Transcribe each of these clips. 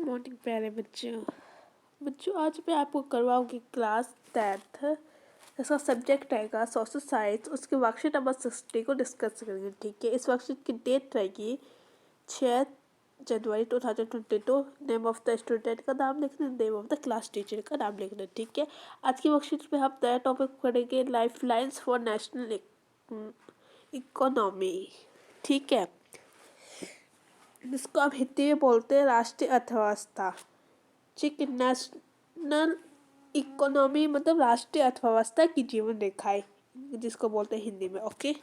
Morning प्यारे बच्चों। आज मैं आपको करवाऊंगी क्लास 10th। इसका सब्जेक्ट रहेगा सोशल साइंस। उसके वर्कशीट नंबर 60 को डिस्कस करेंगे। ठीक है, इस वर्कशीट की डेट रहेगी 6 जनवरी 2022। नेम ऑफ द स्टूडेंट का नाम लिखना, name of the class teacher का नाम लिखना। ठीक है, आज की वर्कशीट में हम नया टॉपिक पढ़ेंगे, life lines for national economy. ठीक है, जिसको आप हिंदी में बोलते हैं राष्ट्रीय अर्थव्यवस्था। ठीक है, नेशनल इकोनॉमी मतलब राष्ट्रीय अर्थव्यवस्था की जीवन रेखाएं, जिसको बोलते हैं हिंदी में। ओके,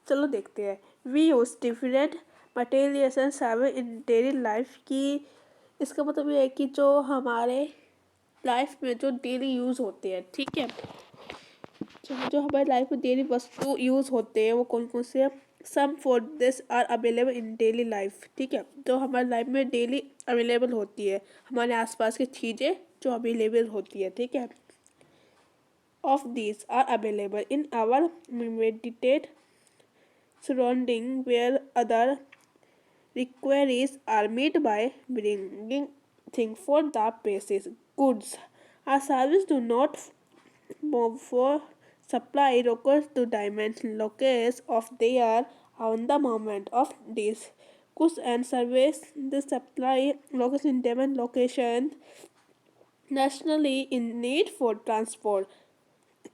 चलो देखते हैं। We use different materials and service in daily life की, इसका मतलब ये है कि जो हमारे लाइफ में जो डेली यूज़ होते हैं। ठीक है, जो हमारे लाइफ में डेली वस्तु यूज़ होते हैं वो कौन कौन से हैं। Some for this are available in daily life. ठीक है, जो हमारे लाइफ में डेली अवेलेबल होती है, हमारे आसपास की चीज़ें जो अवेलेबल होती है। ठीक है, of this are available in our immediate surrounding where other requeries are met by bringing things for the basis. Goods or service do not move for supply occurs to demand locus of their on the moment of this. Goods and service the supply locus in demand location nationally in need for transport,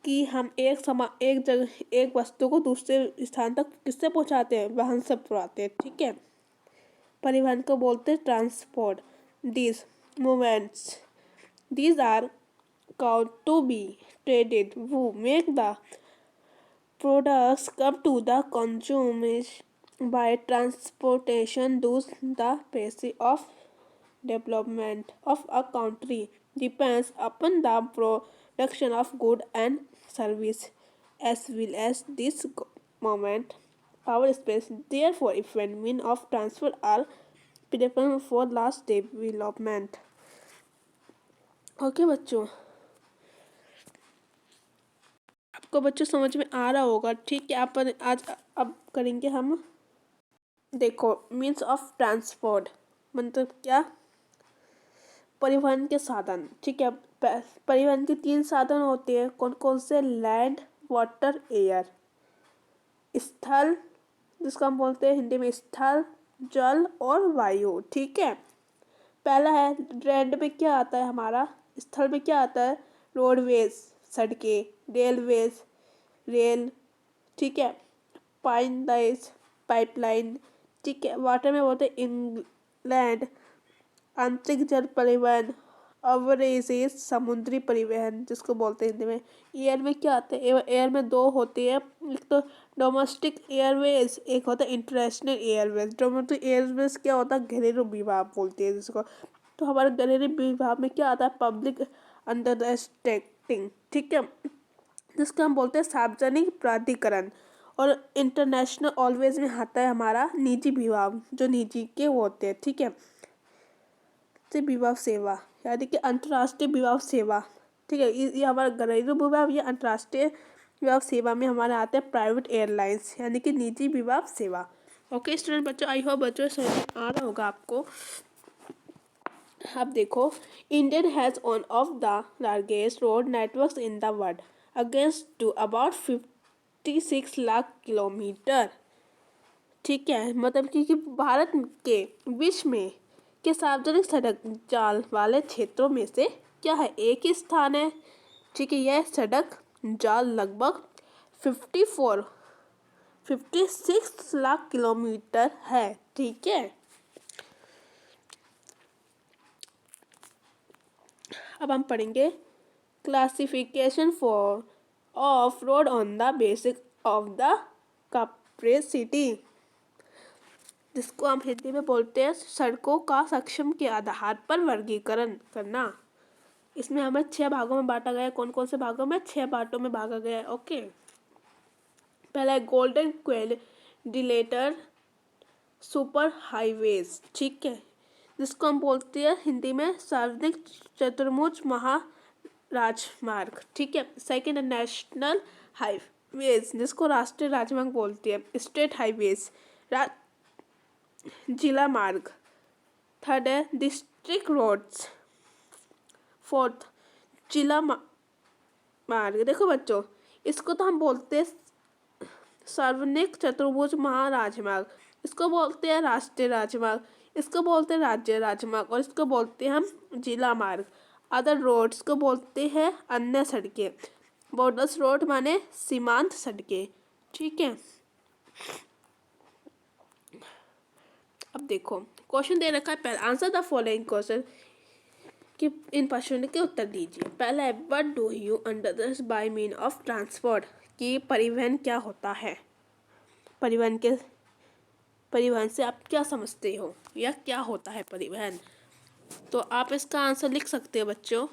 कि हम एक जगह एक वस्तु को दूसरे स्थान तक किससे पहुंचाते हैं, वाहन से पहुंचाते हैं। ठीक है, परिवहन को बोलते हैं transport. These movements these are count to be traded वो make the products come to the consumer by transportation thus the pace of development of a country depends upon the production of good and service as well as this moment power space. Therefore, efficient means of transfer are preferable for last development. Okay बच्चों, आपको बच्चों समझ में आ रहा होगा। ठीक है, आप आज अब करेंगे हम, देखो, मीन्स ऑफ ट्रांसपोर्ट मतलब क्या, परिवहन के साधन। ठीक है, परिवहन के 3 साधन होते हैं। कौन कौन से, लैंड, वाटर, एयर। स्थल, जिसको हम बोलते हैं हिंदी में स्थल, जल और वायु। ठीक है, पहला है लैंड में क्या आता है हमारा, स्थल में क्या आता है, रोडवेज सड़कें, रेलवेज रेल। ठीक है, पाइपलाइंस पाइपलाइन। ठीक है, वाटर में बोलते हैं इंग्लैंड आंतरिक जल परिवहन, ओवरसीज समुद्री परिवहन, जिसको बोलते हैं हिंदी में। एयर में क्या आते हैं, एयर में 2 होते हैं, एक तो डोमेस्टिक एयरवेज, एक होता है इंटरनेशनल एयरवेज। डोमेस्टिक एयरवेज क्या होता है, घरेलू विभाग बोलते हैं जिसको। तो हमारे घरेलू विभाग में क्या आता है, पब्लिक अंडरटेकिंग। ठीक है, जिसको हम बोलते हैं सार्वजनिक प्राधिकरण। और इंटरनेशनल ऑलवेज में आता है हमारा निजी विभाग, जो निजी के होते हैं। ठीक है, विभाग सेवा यानी कि अंतर्राष्ट्रीय विभाग सेवा। ठीक है, ये हमारा घरेलू विभाग, ये अंतर्राष्ट्रीय विभाग सेवा में हमारे आते हैं प्राइवेट एयरलाइंस यानी कि निजी विभाग सेवा। ओके स्टूडेंट बच्चों, आई होप बच्चों समझ में आ रहा होगा आपको। अब देखो, Indian has one of the largest road networks in the world against to about 56 lakh kilometre. ठीक है, मतलब कि भारत के विश्व में के सार्वजनिक सड़क जाल वाले क्षेत्रों में से क्या है, एक ही स्थान है। ठीक है, यह सड़क जाल लगभग 56 लाख किलोमीटर है। ठीक है, अब हम पढ़ेंगे classification for of road on the basis of the capacity, जिसको हम हिंदी में बोलते हैं सड़कों का सक्षम के आधार पर वर्गीकरण करना। इसमें हमें 6 भागों में बांटा गया है। कौन कौन से भागों में, 6 पार्टों में भागा गया है। ओके, पहला है गोल्डन क्वाड्रिलेटरल सुपर हाईवेज। ठीक है, जिसको हम बोलते हैं हिंदी में सार्वजनिक चतुर्भुज महाराजमार्ग। ठीक है, सेकंड है नेशनल हाईवेज, जिसको राष्ट्रीय राजमार्ग बोलते हैं। स्टेट हाईवेज जिला मार्ग। थर्ड है डिस्ट्रिक्ट रोड्स। फोर्थ जिला मार्ग। देखो बच्चों, इसको तो हम बोलते हैं सार्वजनिक चतुर्भुज महाराजमार्ग, इसको बोलते हैं राष्ट्रीय राजमार्ग, इसको बोलते हैं राज्य राजमार्ग, और इसको बोलते हैं हम जिला मार्ग। अदर रोड्स को बोलते हैं अन्य सड़कें। बॉर्डर्स रोड माने सीमांत सड़कें। ठीक है, अब देखो क्वेश्चन दे रखा है, पहले आंसर द फॉलोइंग क्वेश्चन कि इन प्रश्नों के उत्तर दीजिए। पहला है what do you understand by mean of transport, कि परिवहन क्या होता है, परिवहन से आप क्या समझते हो या क्या होता है परिवहन। तो आप इसका आंसर लिख सकते हो बच्चों,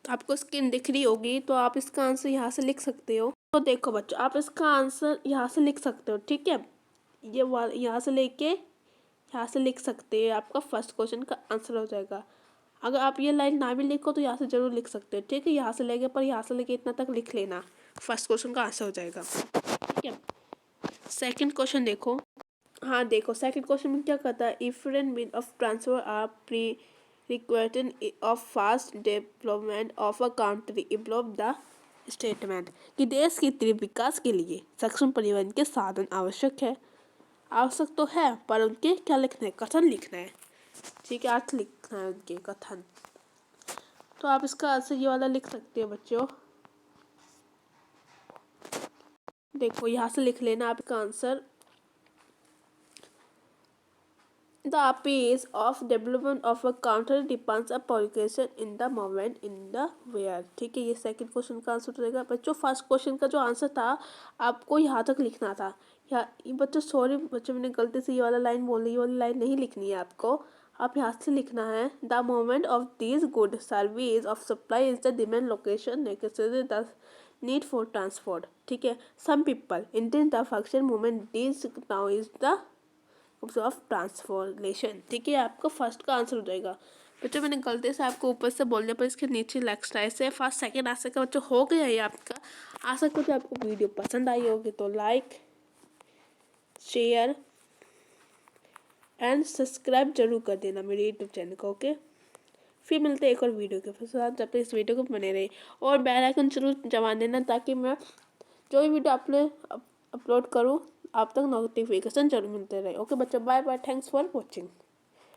आपको स्क्रीन दिख रही होगी तो आप इसका आंसर यहाँ से लिख सकते हो। तो देखो बच्चों, आप इसका आंसर यहाँ से लिख सकते हो। ठीक है, ये यहाँ से लेके यहाँ से लिख सकते हैं, आपका फर्स्ट क्वेश्चन का आंसर हो जाएगा। अगर आप ये लाइन ना भी लिखो तो यहाँ से जरूर लिख सकते हो। ठीक है, यहाँ से लेके पर यहाँ से लेके इतना तक लिख लेना, फर्स्ट क्वेश्चन का आंसर हो जाएगा। ठीक है, सेकंड क्वेश्चन देखो। हाँ देखो, सेकंड क्वेश्चन में क्या कहता है, different mean of transfer R pre required of fast development of a country improve the statement, कि देश के तीव्र विकास के लिए सक्षम परिवहन के साधन आवश्यक है। आवश्यक तो है, पर उनके क्या लिखना है, कथन लिखना है। ठीक है, अर्थ लिखना है उनके कथन। तो आप इसका आंसर ये वाला लिख सकते हो बच्चों। देखो यहाँ से लिख लेना आपका answer, the pace of development of a country depends a population in the moment in the where. ठीक है, ये सेकंड क्वेश्चन का आंसर रहेगा बच्चों। फर्स्ट क्वेश्चन का जो आंसर था आपको यहाँ तक लिखना था। बच्चों सॉरी बच्चों, मैंने गलती से ये वाला लाइन बोल दी, ये वाली लाइन नहीं लिखनी है आपको, आप यहाँ से लिखना है the moment of this good service of supply is the demand location necessary the need for transport. ठीक है, some people intent the function moment this now is the of transformation. ठीक है, आपका फर्स्ट का आंसर हो जाएगा बच्चों। मैंने गलती से आपको ऊपर से बोलने पर इसके नीचे लेक्स्ट ऐसे फर्स्ट सेकंड आ सका बच्चों, हो गया ये आपका। आशा करते आपको वीडियो पसंद आई होगी, तो लाइक शेयर एंड सब्सक्राइब जरूर कर देना मेरे यूट्यूब चैनल को। ओके, फिर मिलते हैं एक और वीडियो के साथ, जब तक इस वीडियो को बने रहे, और बेल आइकन जरूर दबा देना ताकि मैं जो भी वीडियो अपलोड करूँ आप तक नोटिफिकेशन जरूर मिलते रहे। ओके बच्चों, bye bye, thanks for watching.